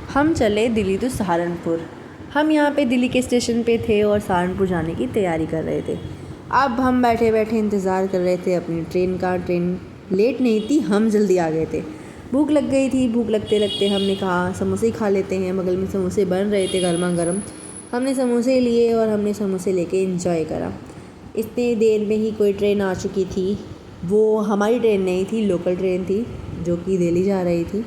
हम चले दिल्ली टू सहारनपुर। हम यहाँ पे दिल्ली के स्टेशन पे थे और सहारनपुर जाने की तैयारी कर रहे थे। अब हम बैठे बैठे इंतज़ार कर रहे थे अपनी ट्रेन का। ट्रेन लेट नहीं थी, हम जल्दी आ गए थे। भूख लग गई थी। भूख लगते लगते हमने कहा समोसे ही खा लेते हैं। बगल में समोसे बन रहे थे गर्मा गर्म। हमने समोसे लिए और हमने समोसे लेके एंजॉय करा। इतनी देर में ही कोई ट्रेन आ चुकी थी। वो हमारी ट्रेन नहीं थी, लोकल ट्रेन थी जो कि दिल्ली जा रही थी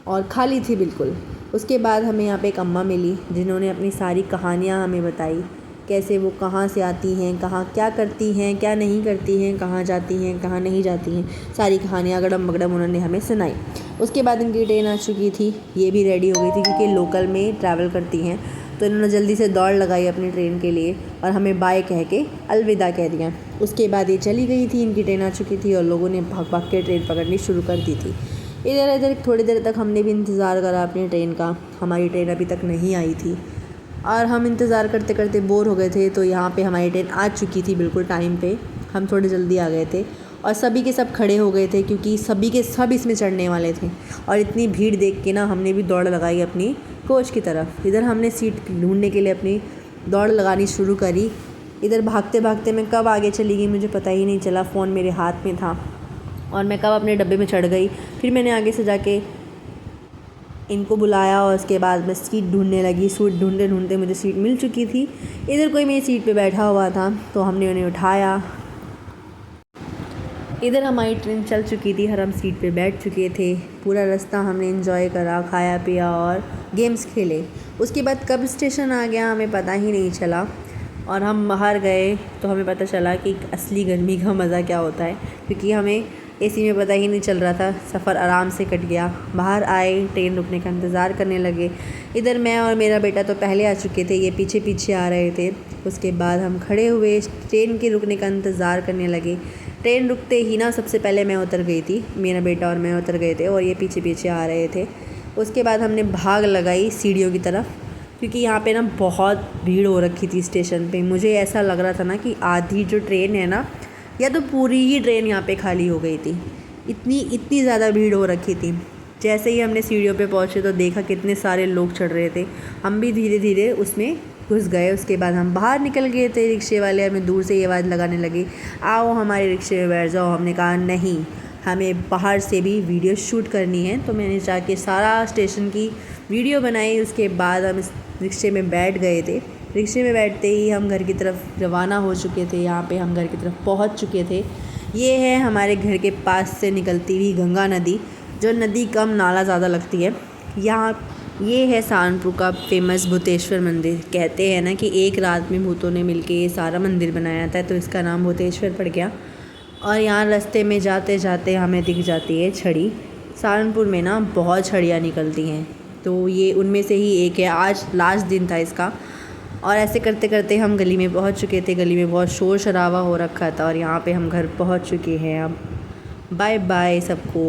और खाली थी बिल्कुल। उसके बाद हमें यहाँ पे एक अम्मा मिली जिन्होंने अपनी सारी कहानियाँ हमें बताई, कैसे वो कहाँ से आती हैं, कहाँ क्या करती हैं, क्या नहीं करती हैं, कहाँ जाती हैं, कहाँ नहीं जाती हैं। सारी कहानियाँ गड़म बगड़म उन्होंने हमें सुनाई। उसके बाद इनकी ट्रेन आ चुकी थी, ये भी रेडी हो गई थी क्योंकि लोकल में ट्रैवल करती हैं, तो इन्होंने जल्दी से दौड़ लगाई अपनी ट्रेन के लिए और हमें बाय कह के अलविदा कह दिया। उसके बाद ये चली गई थी, इनकी ट्रेन आ चुकी थी और लोगों ने भाग भाग के ट्रेन पकड़नी शुरू कर दी थी। इधर इधर थोड़ी देर तक हमने भी इंतज़ार करा अपनी ट्रेन का। हमारी ट्रेन अभी तक नहीं आई थी और हम इंतज़ार करते करते बोर हो गए थे। तो यहाँ पे हमारी ट्रेन आ चुकी थी बिल्कुल टाइम पे। हम थोड़े जल्दी आ गए थे और सभी के सब खड़े हो गए थे क्योंकि सभी के सब इसमें चढ़ने वाले थे। और इतनी भीड़ देख के ना हमने भी दौड़ लगाई अपनी कोच की तरफ। इधर हमने सीट ढूंढने के लिए अपनी दौड़ लगानी शुरू करी। इधर भागते भागते मैं कब आगे चली गई मुझे पता ही नहीं चला। फ़ोन मेरे हाथ में था और मैं कब अपने डब्बे में चढ़ गई। फिर मैंने आगे से जाके इनको बुलाया और उसके बाद मैं सीट ढूंढने लगी। सीट ढूंढते ढूंढते मुझे सीट मिल चुकी थी। इधर कोई मेरी सीट पे बैठा हुआ था तो हमने उन्हें उठाया। इधर हमारी ट्रेन चल चुकी थी और हम सीट पे बैठ चुके थे। पूरा रास्ता हमने एंजॉय करा, खाया पिया और गेम्स खेले। उसके बाद कब स्टेशन आ गया हमें पता ही नहीं चला और हम बाहर गए तो हमें पता चला कि असली गर्मी का मज़ा क्या होता है, क्योंकि हमें एसी में पता ही नहीं चल रहा था। सफ़र आराम से कट गया। बाहर आए, ट्रेन रुकने का इंतज़ार करने लगे। इधर मैं और मेरा बेटा तो पहले आ चुके थे, ये पीछे पीछे आ रहे थे। उसके बाद हम खड़े हुए ट्रेन के रुकने का इंतज़ार करने लगे। ट्रेन रुकते ही ना सबसे पहले मैं उतर गई थी, मेरा बेटा और मैं उतर गए थे और ये पीछे पीछे आ रहे थे। उसके बाद हमने भाग लगाई सीढ़ियों की तरफ, क्योंकि यहाँ पे ना बहुत भीड़ हो रखी थी स्टेशन पे। मुझे ऐसा लग रहा था ना कि आधी जो ट्रेन है ना, या तो पूरी ही ट्रेन यहाँ पे खाली हो गई थी। इतनी ज़्यादा भीड़ हो रखी थी। जैसे ही हमने सीढ़ियों पे पहुँचे तो देखा कितने सारे लोग चढ़ रहे थे। हम भी धीरे धीरे उसमें घुस गए। उसके बाद हम बाहर निकल गए थे। रिक्शे वाले हमें दूर से ये आवाज़ लगाने लगे, आओ हमारे रिक्शे में बैठ जाओ। हमने कहा नहीं, हमें बाहर से भी वीडियो शूट करनी है। तो मैंने जाके सारा स्टेशन की वीडियो बनाई। उसके बाद हम इस रिक्शे में बैठ गए थे। रिक्शे में बैठते ही हम घर की तरफ रवाना हो चुके थे। यहाँ पे हम घर की तरफ पहुँच चुके थे। ये है हमारे घर के पास से निकलती हुई गंगा नदी, जो नदी कम नाला ज़्यादा लगती है। यहाँ ये है सहारनपुर का फेमस भूतेश्वर मंदिर। कहते हैं ना कि एक रात में भूतों ने मिलके ये सारा मंदिर बनाया था, तो इसका नाम भूतेश्वर पड़ गया। और यहाँ रास्ते में जाते जाते हमें दिख जाती है छड़ी। सहारनपुर में ना बहुत छड़ियाँ निकलती हैं, तो ये उनमें से ही एक है। आज लास्ट दिन था इसका। और ऐसे करते करते हम गली में पहुँच चुके थे। गली में बहुत शोर शराबा हो रखा था और यहाँ पे हम घर पहुँच चुके हैं। अब बाय बाय सबको।